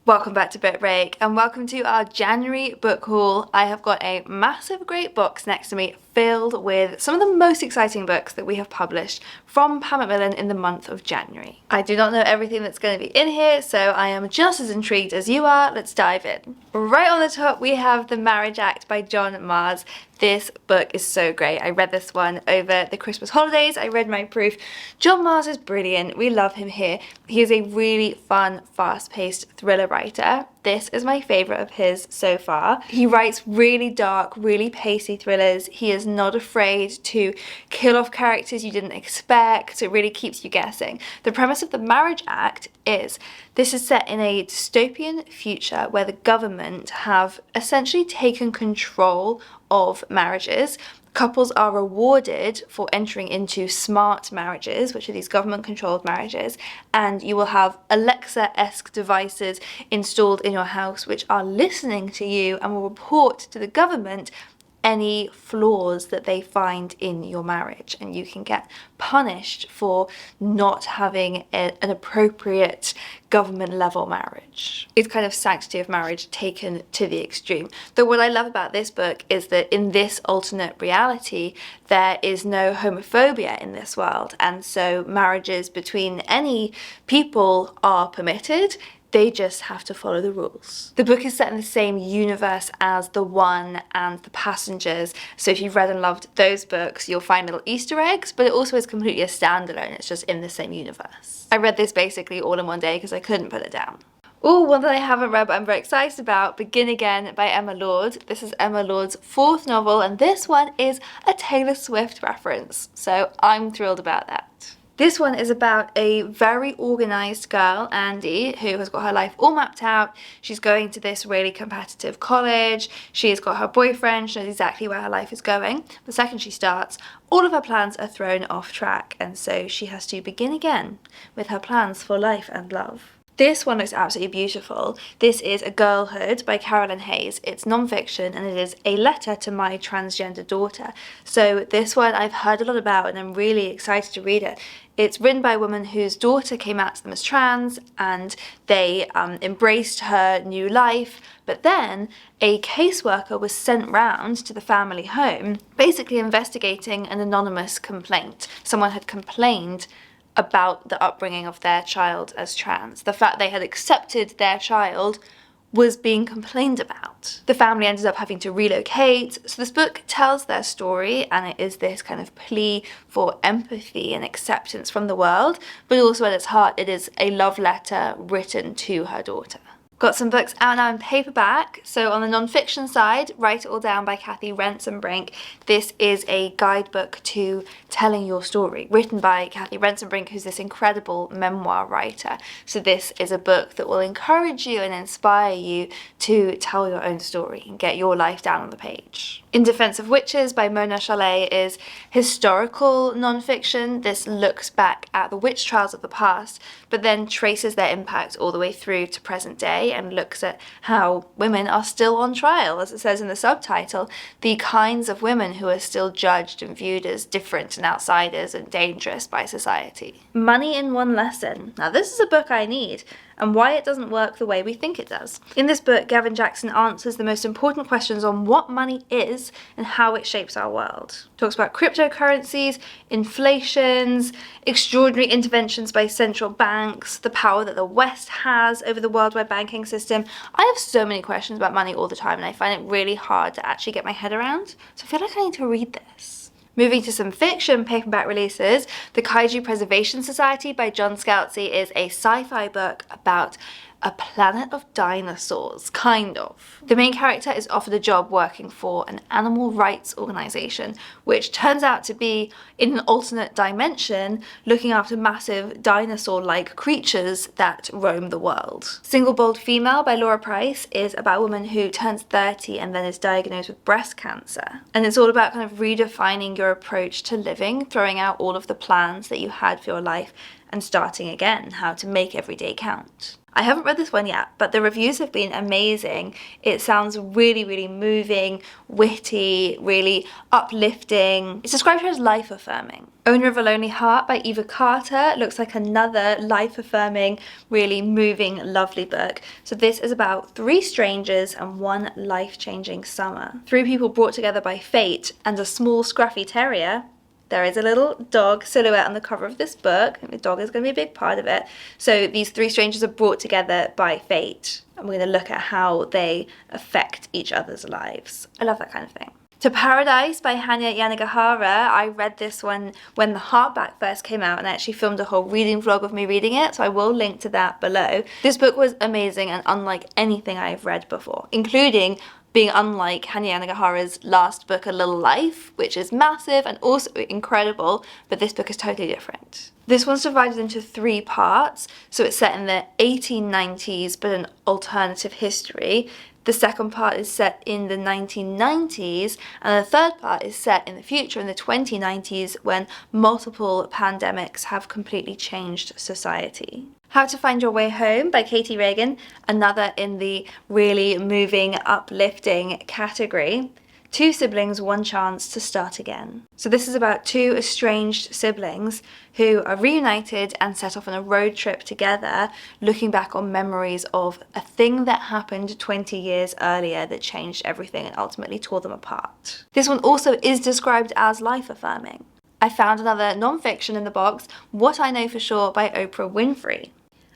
Welcome back to Book Break and welcome to our January book haul. I have got a massive great box next to me filled with some of the most exciting books that we have published from Macmillan in the month of January. I do not know everything that's going to be in here, so I am just as intrigued as you are. Let's dive in. Right on the top we have The Marriage Act by John Mars. This book is so great. I read this one over the Christmas holidays. I read my proof. John Mars is brilliant. We love him here. He is a really fun, fast-paced thriller writer. This is my favourite of his so far. He writes really dark, really pacey thrillers. He is not afraid to kill off characters you didn't expect. It really keeps you guessing. The premise of The Marriage Act is this is set in a dystopian future where the government have essentially taken control of marriages. Couples are rewarded for entering into smart marriages, which are these government-controlled marriages, and you will have Alexa-esque devices installed in your house which are listening to you and will report to the government any flaws that they find in your marriage, and you can get punished for not having an appropriate government level marriage. It's kind of sanctity of marriage taken to the extreme. Though what I love about this book is that in this alternate reality there is no homophobia in this world, and so marriages between any people are permitted. They just have to follow the rules. The book is set in the same universe as The One and The Passengers, so if you've read and loved those books, you'll find little Easter eggs, but it also is completely a standalone. It's just in the same universe. I read this basically all in one day because I couldn't put it down. Oh, one that I haven't read but I'm very excited about, Begin Again by Emma Lord. This is Emma Lord's fourth novel, and this one is a Taylor Swift reference, so I'm thrilled about that. This one is about a very organised girl, Andy, who has got her life all mapped out. She's going to this really competitive college. She's got her boyfriend. She knows exactly where her life is going. The second she starts, all of her plans are thrown off track, and so she has to begin again with her plans for life and love. This one looks absolutely beautiful. This is A Girlhood by Carolyn Hayes. It's non-fiction and it is a letter to my transgender daughter. So this one I've heard a lot about and I'm really excited to read it. It's written by a woman whose daughter came out to them as trans, and they embraced her new life, but then a caseworker was sent round to the family home basically investigating an anonymous complaint. Someone had complained about the upbringing of their child as trans. The fact they had accepted their child was being complained about. The family ended up having to relocate. So this book tells their story, and it is this kind of plea for empathy and acceptance from the world, but also at its heart it is a love letter written to her daughter. Got some books out now in paperback. So on the non-fiction side, Write It All Down by Kathy Rensenbrink. This is a guidebook to telling your story, written by Kathy Rensenbrink, who's this incredible memoir writer. So this is a book that will encourage you and inspire you to tell your own story and get your life down on the page. In Defense of Witches by Mona Chalais is historical non-fiction. This looks back at the witch trials of the past, but then traces their impact all the way through to present day and looks at how women are still on trial, as it says in the subtitle, the kinds of women who are still judged and viewed as different and outsiders and dangerous by society. Money in One Lesson. Now this is a book I need, and why it doesn't work the way we think it does. In this book, Gavin Jackson answers the most important questions on what money is and how it shapes our world. Talks about cryptocurrencies, inflations, extraordinary interventions by central banks, the power that the West has over the worldwide banking system. I have so many questions about money all the time, and I find it really hard to actually get my head around, so I feel like I need to read this. Moving to some fiction paperback releases, The Kaiju Preservation Society by John Scalzi is a sci-fi book about a planet of dinosaurs, kind of. The main character is offered a job working for an animal rights organization, which turns out to be, in an alternate dimension, looking after massive dinosaur-like creatures that roam the world. Single Bold Female by Laura Price is about a woman who turns 30 and then is diagnosed with breast cancer. And it's all about kind of redefining your approach to living, throwing out all of the plans that you had for your life and starting again, how to make every day count. I haven't read this one yet, but the reviews have been amazing. It sounds really, really moving, witty, really uplifting. It's described here as life-affirming. Owner of a Lonely Heart by Eva Carter looks like another life-affirming, really moving, lovely book. So this is about 3 strangers and 1 life-changing summer. 3 people brought together by fate and a small scruffy terrier. There is a little dog silhouette on the cover of this book. The dog is going to be a big part of it. So these 3 strangers are brought together by fate, and we're going to look at how they affect each other's lives. I love that kind of thing. To Paradise by Hanya Yanagihara. I read this one when the hardback first came out, and I actually filmed a whole reading vlog of me reading it, so I will link to that below. This book was amazing and unlike anything I've read before, including being unlike Hanya Yanagihara's last book, A Little Life, which is massive and also incredible, but this book is totally different. This one's divided into 3 parts, so it's set in the 1890s but an alternative history. The second part is set in the 1990s, and the third part is set in the future in the 2090s when multiple pandemics have completely changed society. How to Find Your Way Home by Katie Reagan, another in the really moving, uplifting category. 2 siblings, 1 chance to start again. So this is about 2 estranged siblings who are reunited and set off on a road trip together, looking back on memories of a thing that happened 20 years earlier that changed everything and ultimately tore them apart. This one also is described as life-affirming. I found another non-fiction in the box, What I Know for Sure by Oprah Winfrey.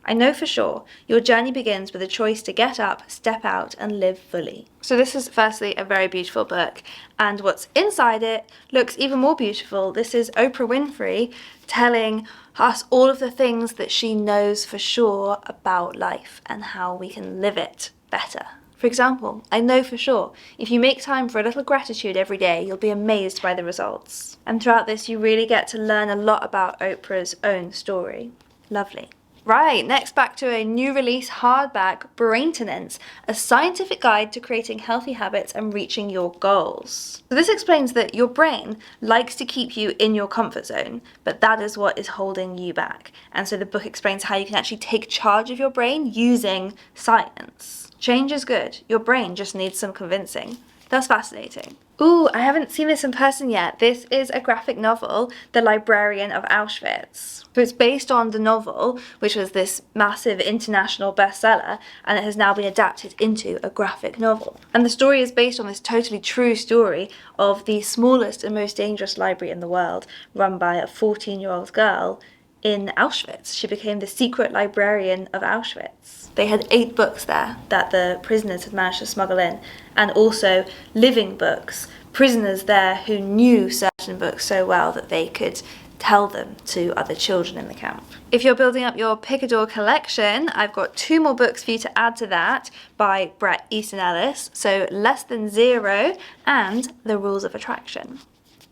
I know for sure your journey begins with a choice to get up, step out, and live fully. So this is firstly a very beautiful book, and what's inside it looks even more beautiful. This is Oprah Winfrey telling us all of the things that she knows for sure about life and how we can live it better. For example, I know for sure, if you make time for a little gratitude every day, you'll be amazed by the results. And throughout this, you really get to learn a lot about Oprah's own story. Lovely. Right, next back to a new release hardback, Braintenance, a scientific guide to creating healthy habits and reaching your goals. So this explains that your brain likes to keep you in your comfort zone, but that is what is holding you back. And so the book explains how you can actually take charge of your brain using science. Change is good. Your brain just needs some convincing. That's fascinating. Ooh, I haven't seen this in person yet. This is a graphic novel, The Librarian of Auschwitz. So it's based on the novel, which was this massive international bestseller, and it has now been adapted into a graphic novel. And the story is based on this totally true story of the smallest and most dangerous library in the world, run by a 14-year-old girl in Auschwitz. She became the secret librarian of Auschwitz. They had 8 books there that the prisoners had managed to smuggle in, and also living books, prisoners there who knew certain books so well that they could tell them to other children in the camp. If you're building up your Picador collection, I've got 2 more books for you to add to that by Bret Easton Ellis, so Less Than Zero and The Rules of Attraction.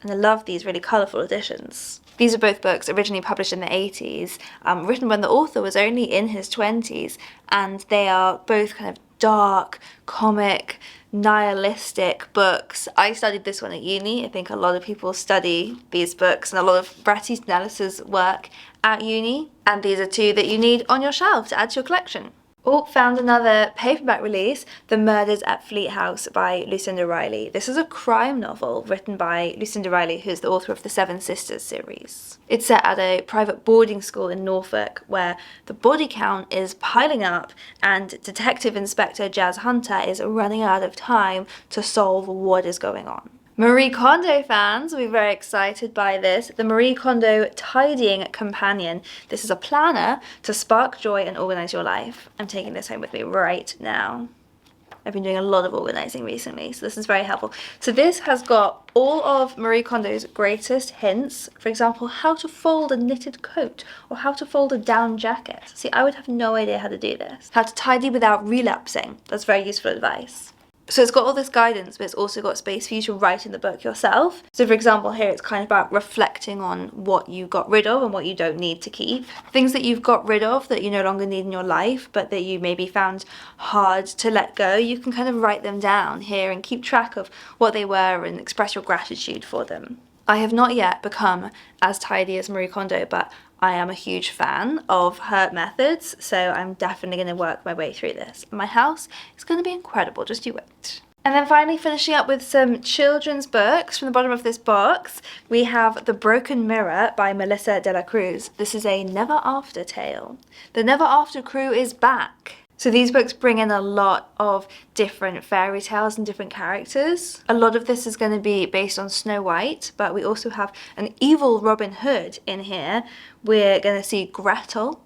And I love these really colourful editions. These are both books originally published in the 80s, written when the author was only in his 20s, and they are both kind of dark, comic, nihilistic books. I studied this one at uni. I think a lot of people study these books and a lot of Bret Easton Ellis's work at uni, and these are 2 that you need on your shelf to add to your collection. Oh, found another paperback release, The Murders at Fleet House by Lucinda Riley. This is a crime novel written by Lucinda Riley, who's the author of the Seven Sisters series. It's set at a private boarding school in Norfolk where the body count is piling up and Detective Inspector Jazz Hunter is running out of time to solve what is going on. Marie Kondo fans will be very excited by this. The Marie Kondo Tidying Companion. This is a planner to spark joy and organize your life. I'm taking this home with me right now. I've been doing a lot of organizing recently, so this is very helpful. So this has got all of Marie Kondo's greatest hints. For example, how to fold a knitted coat or how to fold a down jacket. See, I would have no idea how to do this. How to tidy without relapsing. That's very useful advice. So it's got all this guidance, but it's also got space for you to write in the book yourself. So for example, here it's kind of about reflecting on what you got rid of and what you don't need to keep. Things that you've got rid of that you no longer need in your life, but that you maybe found hard to let go, you can kind of write them down here and keep track of what they were and express your gratitude for them. I have not yet become as tidy as Marie Kondo, but I am a huge fan of her methods, so I'm definitely going to work my way through this. My house is going to be incredible, just you wait. And then finally finishing up with some children's books from the bottom of this box, we have The Broken Mirror by Melissa de la Cruz. This is a Never After tale. The Never After crew is back. So these books bring in a lot of different fairy tales and different characters. A lot of this is going to be based on Snow White, but we also have an evil Robin Hood in here. We're going to see Gretel.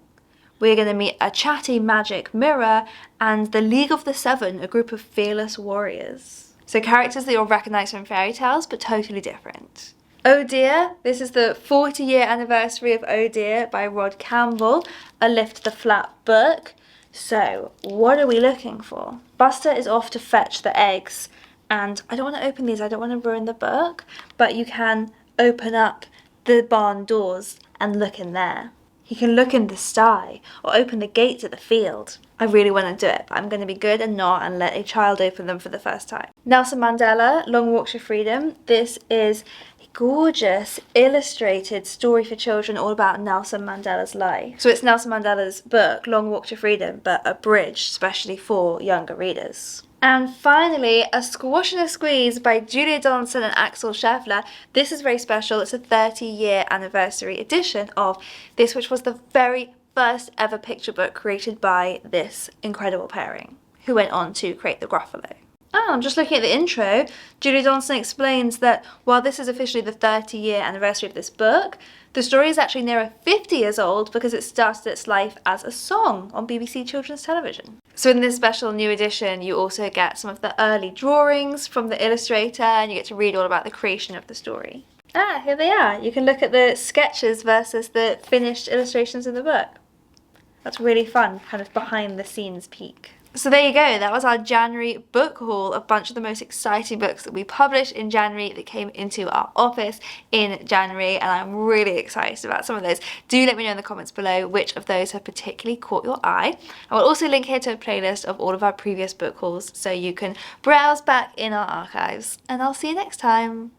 We're going to meet a chatty magic mirror and the League of the Seven, a group of fearless warriors. So characters that you'll recognise from fairy tales, but totally different. Oh Dear, this is the 40-year anniversary of Oh Dear by Rod Campbell, a Lift the Flap book. So, what are we looking for? Buster is off to fetch the eggs, and I don't want to open these, I don't want to ruin the book, but you can open up the barn doors and look in there. You can look in the sty, or open the gate to the field. I really want to do it, but I'm going to be good and not and let a child open them for the first time. Nelson Mandela, Long Walk to Freedom. This is gorgeous illustrated story for children all about Nelson Mandela's life. So it's Nelson Mandela's book, Long Walk to Freedom, but abridged especially for younger readers. And finally, A Squash and a Squeeze by Julia Donaldson and Axel Scheffler. This is very special. It's a 30-year anniversary edition of this, which was the very first ever picture book created by this incredible pairing, who went on to create the Gruffalo. I'm just looking at the intro. Julia Donaldson explains that while this is officially the 30-year anniversary of this book, the story is actually nearer 50 years old because it started its life as a song on BBC Children's Television. So in this special new edition, you also get some of the early drawings from the illustrator and you get to read all about the creation of the story. Here they are. You can look at the sketches versus the finished illustrations in the book. That's really fun, kind of behind the scenes peek. So there you go, that was our January book haul, a bunch of the most exciting books that we published in January that came into our office in January, and I'm really excited about some of those. Do let me know in the comments below which of those have particularly caught your eye. I will also link here to a playlist of all of our previous book hauls so you can browse back in our archives, and I'll see you next time.